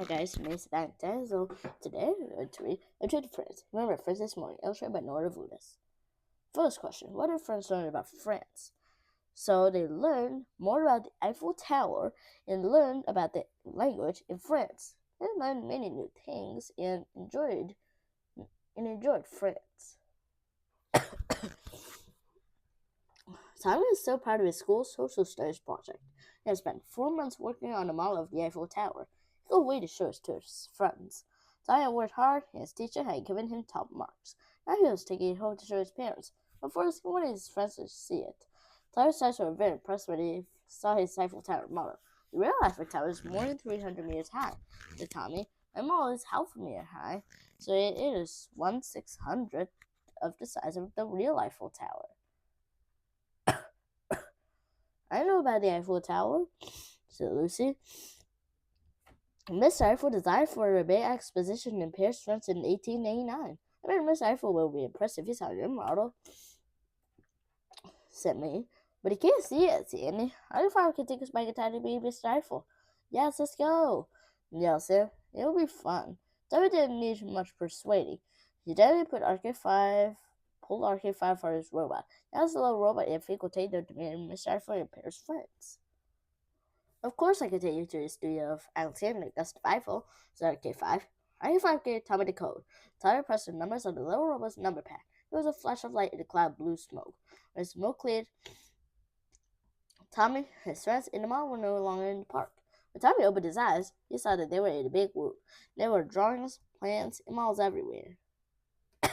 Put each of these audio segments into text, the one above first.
Hi guys, Mason. So today we're going to read A Trip to France. Remember France this morning, illustrated by Nora Vudas. First question: what did friends learn about France? So they learned more about the Eiffel Tower and learned about the language in France. They learned many new things and enjoyed France. Simon is so proud of his school's social studies project. He has spent 4 months working on a model of the Eiffel Tower. He couldn't wait to show it to his friends. Simon worked hard, and his teacher had given him top marks. Now he was taking it home to show his parents. But first, he wanted his friends to see it. Simon's parents were very impressed when they saw his Eiffel Tower model. The real Eiffel Tower is more than 300 meters high, said Tommy. My model is half a meter high, so it is 1/600th of the size of the real Eiffel Tower. I know about the Eiffel Tower, said Lucy. Miss Eiffel designed for a big exposition in Paris, France in 1889. I mean, Miss Eiffel will be impressed if he saw your model, said May. But he can't see it, Sandy. I if I could take us back in time to be Miss Eiffel. Yes, let's go, yelled Sam. It'll be fun. Tommy didn't need much persuading. He then pulled RK5 for his robot. Now it's a little robot and Fink will take them to meet Miss Eiffel and Paris, France. Of course I can take you to the studio of Alexander Gustav Eiffel, said RK5. RK5 gave Tommy the code. Tommy pressed the numbers on the little robot's number pad. There was a flash of light in the cloud of blue smoke. When the smoke cleared, Tommy, his friends, and the model were no longer in the park. When Tommy opened his eyes, he saw that they were in a big room. There were drawings, plans, and models everywhere. The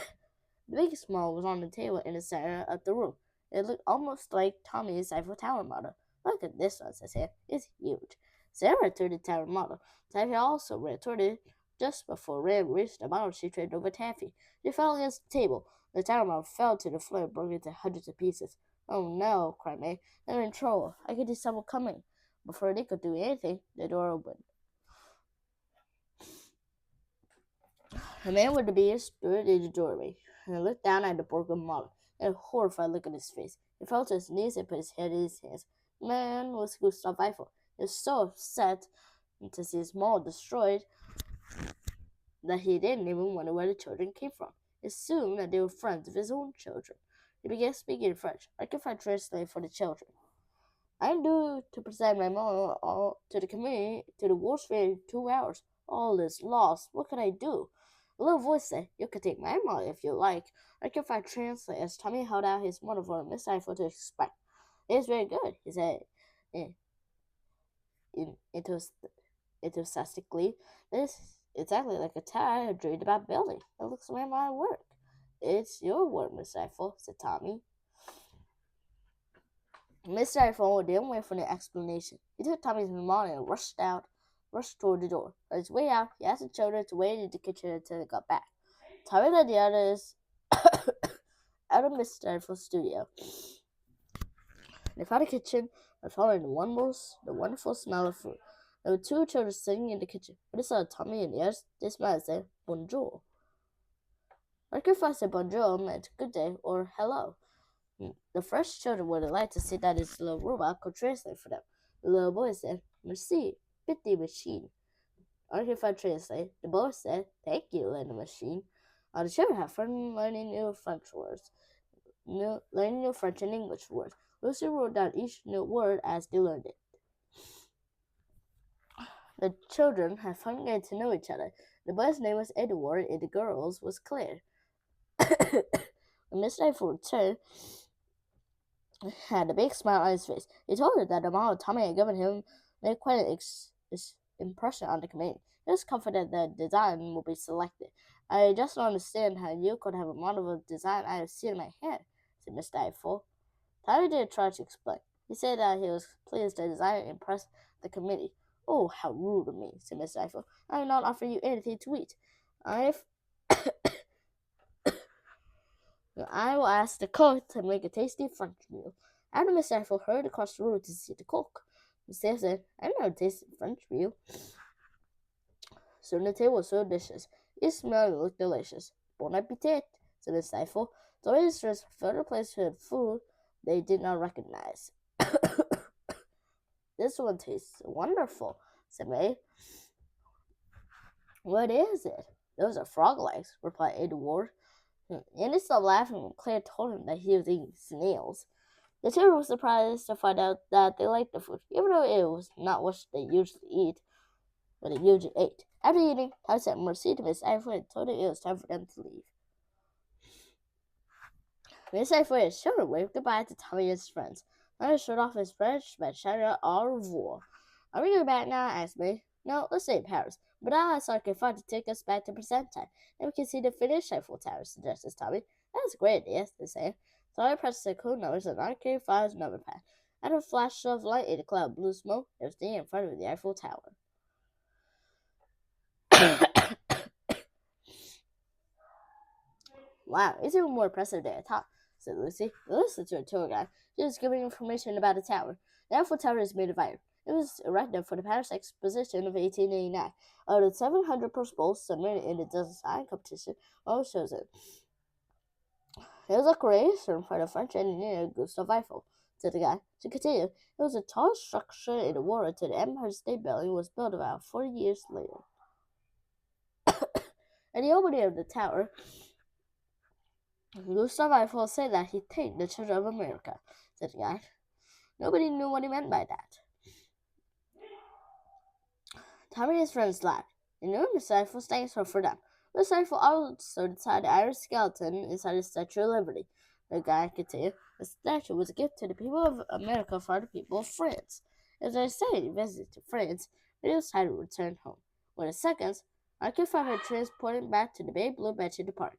biggest model was on the table in the center of the room. It looked almost like Tommy's Eiffel Tower model. Look at this one, said Sam. It's huge. Sarah ran toward the tower model. Taffy also ran toward it. Just before Ram reached the model, she tripped over Taffy. She fell against the table. The tower model fell to the floor and broke into hundreds of pieces. Oh no, cried May. They're in trouble. I could see someone coming. Before they could do anything, the door opened. A man with a beard stood in the doorway and looked down at the broken model. And a horrified look on his face. He fell to his knees and put his head in his hands. The man was Gustav Eiffel. He was so upset to see his model destroyed that he didn't even wonder where the children came from. He assumed that they were friends of his own children. He began speaking in French. I can find translate for the children. I am due to present my model to the committee to the World's Fair in 2 hours. All is lost. What can I do? A little voice said, You can take my model if you like. I can find translate as Tommy held out his model for Miss Eiffel to inspect. It is very good, he said enthusiastically. This is exactly like a tower I had dreamed about building. It looks like my work. It's your work, Miss Eiffel, said Tommy. Mr. Eiffel didn't wait for the explanation. He took Tommy's model and rushed toward the door. On his way out, he asked the children to wait in the kitchen until they got back. Tommy led the others out of Mr. Eiffel's studio. They found the kitchen and following the wonderful smell of food. There were 2 children sitting in the kitchen. When they saw Tommy and the others, they smiled and said, Bonjour. RK5 said bonjour meant good day or hello. The French children were delighted to see that his little robot could translate for them. The little boy said, Merci, petit machine. RK5 translated. The boy said, Thank you, little machine. All the children had fun learning new French words, learning new French and English words. Lucy wrote down each new word as they learned it. The children had fun getting to know each other. The boy's name was Edward and the girl's was Claire. When Mr. Eiffel returned, he had a big smile on his face. He told her that the model Tommy had given him made quite an impression on the committee. He was confident that the design would be selected. I just don't understand how you could have a model of design I have seen in my head, said Mr. Eiffel. Tommy didn't try to explain. He said that he was pleased the design impressed the committee. Oh, how rude of me, said Mr. Eiffel. I am not offering you anything to eat. I will ask the cook to make a tasty French meal. After Mr. Eiffel hurried across the room to see the cook, Mr. Eiffel said, I've never tasted French meal. Soon the table was so dishes. It smelled and looked delicious. Bon appetit, said Mr. Eiffel. The waiters filled the place with food they did not recognize. This one tastes wonderful, said May. What is it? Those are frog legs, replied Edward. And he stopped laughing when Claire told him that he was eating snails. The children were surprised to find out that they liked the food, even though it was not what they usually eat, but they usually ate. After eating, Tommy sent Mercy to Miss Ivory and told her it was time for them to leave. Miss Ivory and children waved goodbye to Tommy and his friends. Tommy showed off his French by shouting out au revoir. Are we going back now? Asked May. No, let's stay in Paris. But I'll ask Arcade to take us back to present time. Then we can see the finished Eiffel Tower, suggested Tommy. That's a great idea, they say. So I pressed the code numbers on Arcade 5's number pad. Out of a flash of light in a cloud of blue smoke, it was standing in front of the Eiffel Tower. Wow, it's even more impressive than I thought, said Lucy. Listen to a tour guide. She was giving information about the tower. The Eiffel Tower is made of iron. It was erected for the Paris Exposition of 1889. Out of the 700 proposals submitted in the design competition, one was chosen. It was a creation by the French engineer Gustave Eiffel, said the guy. To continue, it was a tall structure in the water until the Empire State Building was built about 40 years later. At the opening of the tower, Gustave Eiffel said that he thanked the children of America, said the guy. Nobody knew what he meant by that. Tommy and his friends laughed. They knew Miss Eiffel thanked her for them. Miss Eiffel also designed the iron skeleton inside the Statue of Liberty. The guy continued. The statue was a gift to the people of America for the people of France. As I studied visit to France, it was time to return home. Within seconds, I could find her transported back to the big blue bench in the park.